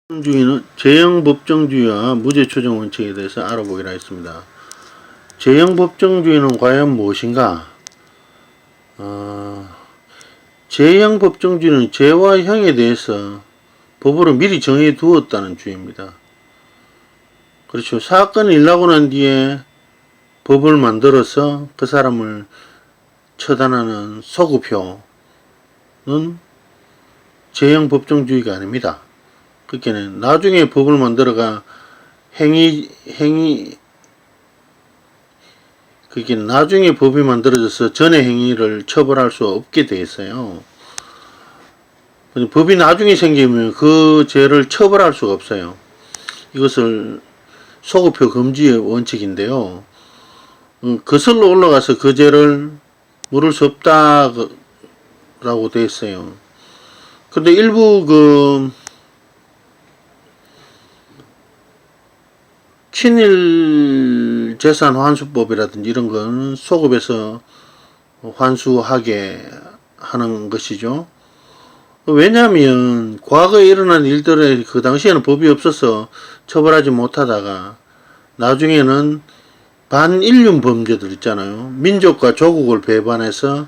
법정주의는 제형법정주의와 무죄추정 원칙에 대해서 알아보기로 했습니다. 제형법정주의는 과연 무엇인가? 제형법정주의는 죄와 형에 대해서 법으로 미리 정해 두었다는 주의입니다. 그렇죠. 사건이 일어나고 난 뒤에 법을 만들어서 그 사람을 처단하는 소급효는 제형법정주의가 아닙니다. 그러니까 나중에 법을 만들어가 그게 나중에 법이 만들어져서 전의 행위를 처벌할 수 없게 돼 있어요. 법이 나중에 생기면 그 죄를 처벌할 수가 없어요. 이것을 소급효 금지의 원칙인데요. 거슬러 올라가서 그 죄를 물을 수 없다라고 돼 있어요. 근데 일부 친일재산 환수법이라든지 이런 거는 소급해서 환수하게 하는 것이죠. 왜냐하면 과거에 일어난 일들에 그 당시에는 법이 없어서 처벌하지 못하다가 나중에는 반인륜 범죄들 있잖아요. 민족과 조국을 배반해서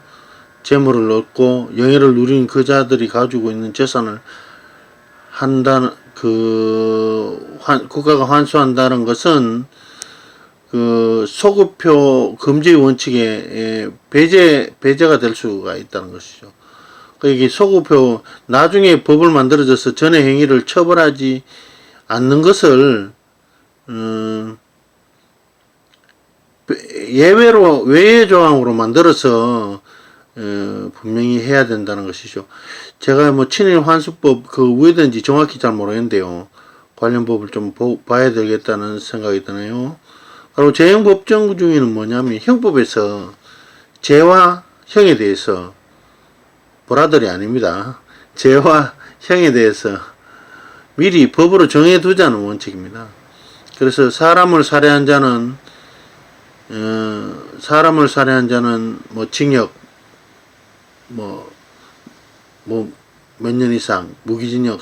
재물을 얻고 영예를 누린 그 자들이 가지고 있는 재산을 국가가 환수한다는 것은 그 소급효 금지 원칙에 배제가 될 수가 있다는 것이죠. 이게 소급효 나중에 법을 만들어져서 전의 행위를 처벌하지 않는 것을 외의 조항으로 만들어서 분명히 해야 된다는 것이죠. 제가 친일 환수법 그 위에든지 정확히 잘 모르겠는데요. 관련 법을 좀 봐야 되겠다는 생각이 드네요. 그리고 제형법정주의는 뭐냐면 형법에서 죄와 형에 대해서 보라들이 아닙니다. 죄와 형에 대해서 미리 법으로 정해두자는 원칙입니다. 그래서 사람을 살해한 자는 징역 몇 년 이상 무기징역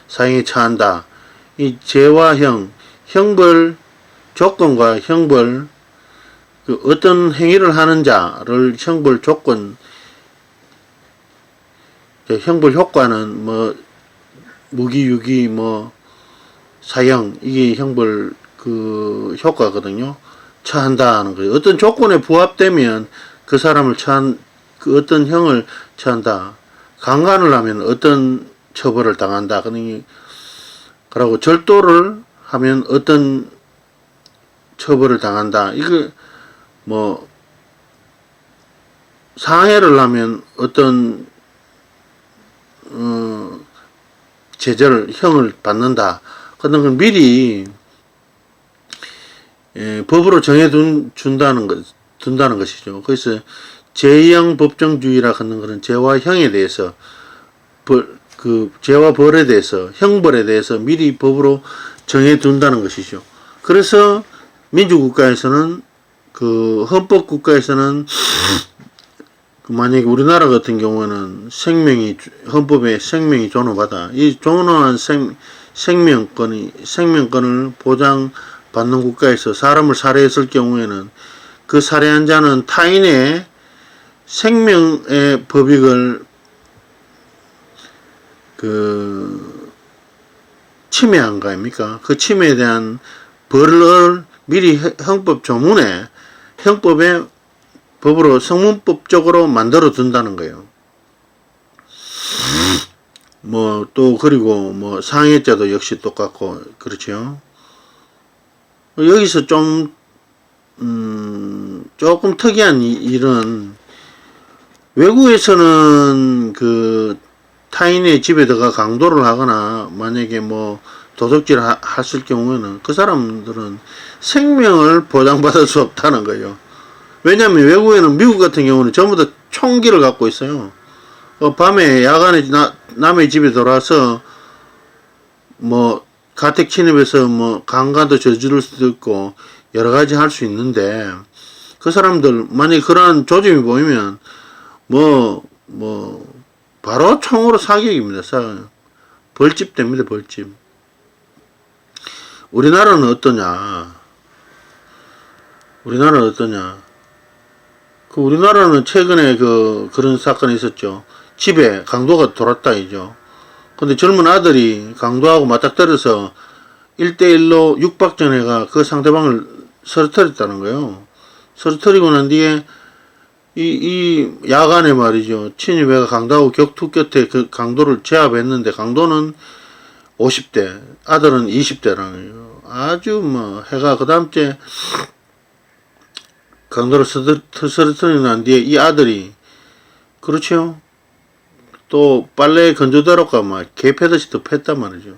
사형에 처한다. 이 죄와 형벌 조건과 형벌 어떤 행위를 하는 자를 형벌 조건 형벌 효과는 무기 유기 사형 이게 형벌 효과거든요. 처한다는 거예요. 어떤 조건에 부합되면 그 사람을 어떤 형을 처한다. 강간을 하면 어떤 처벌을 당한다. 그러고 절도를 하면 어떤 처벌을 당한다. 이거 상해를 하면 어떤 형을 받는다. 그런 걸 미리 법으로 준다는 것이죠. 그래서 제형 법정주의라 하는 것은 죄와 형에 대해서 죄와 벌에 대해서 형벌에 대해서 미리 법으로 정해둔다는 것이죠. 그래서 민주국가에서는 헌법국가에서는 만약에 우리나라 같은 경우는 헌법에 생명이 존엄하다. 이 존엄한 생명권을 보장받는 국가에서 사람을 살해했을 경우에는 그 살해한 자는 타인의 생명의 법익을 침해한 거 아닙니까? 그 침해에 대한 벌을 미리 형법 조문에 형법에 법으로 성문법적으로 만들어 둔다는 거예요. 그리고 상해죄도 역시 똑같고 그렇죠. 여기서 조금 특이한 일은 외국에서는 타인의 집에 들어가 강도를 하거나 만약에 도둑질을 했을 경우에는 그 사람들은 생명을 보장받을 수 없다는 거예요. 왜냐하면 외국에는 미국 같은 경우는 전부 다 총기를 갖고 있어요. 밤에 야간에 남의 집에 들어와서 가택 침입해서 강간도 저지를 수도 있고 여러 가지 할 수 있는데 그 사람들 만약에 그러한 조짐이 보이면 바로 총으로 사격입니다. 벌집 됩니다. 벌집. 우리나라는 어떠냐? 우리나라는 어떠냐? 그 우리나라는 최근에 그런 사건이 있었죠. 집에 강도가 돌았다 이죠. 근데 젊은 아들이 강도하고 맞닥뜨려서 1대1로 육박전해가 그 상대방을 쓰러뜨렸다는 거예요. 쓰러뜨리고 난 뒤에 이 야간에 말이죠. 친위배가 강도하고 격투 곁에 그 강도를 제압했는데 강도는 50대, 아들은 20대라는 거예요. 아주 뭐 해가 그 다음째 강도를 쓰러뜨리고 난 뒤에 이 아들이 그렇죠. 또 빨래 건조대로가 막 개 패듯이 더 팼단 말이죠.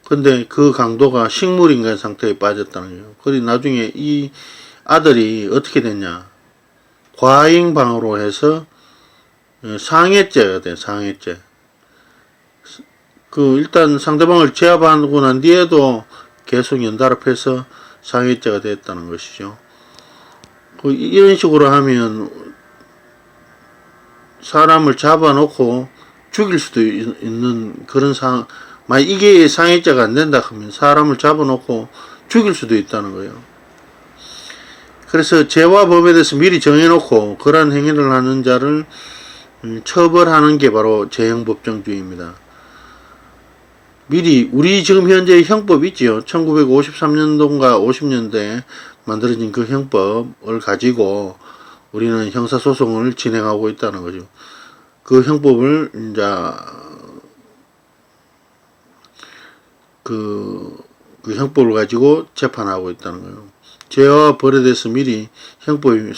근데 그 강도가 식물인간 상태에 빠졌다는 거예요. 그리고 나중에 이 아들이 어떻게 됐냐. 과잉방어로 해서 상해죄가 돼, 상해죄. 일단 상대방을 제압하고 난 뒤에도 계속 연달아해서 상해죄가 됐다는 것이죠. 이런 식으로 하면 사람을 잡아놓고 죽일 수도 있는 그런 상황, 만약 이게 상해죄가 안 된다 하면 사람을 잡아놓고 죽일 수도 있다는 거예요. 그래서 죄와 범에 대해서 미리 정해놓고 그러한 행위를 하는 자를 처벌하는 게 바로 재형법정주의입니다. 미리 우리 지금 현재 형법 있지요. 1953년도인가 50년대에 만들어진 그 형법을 가지고 우리는 형사소송을 진행하고 있다는 거죠. 그 형법을 이제 그 형법을 가지고 재판하고 있다는 거예요. 죄와 벌에 대해서 미리 형법이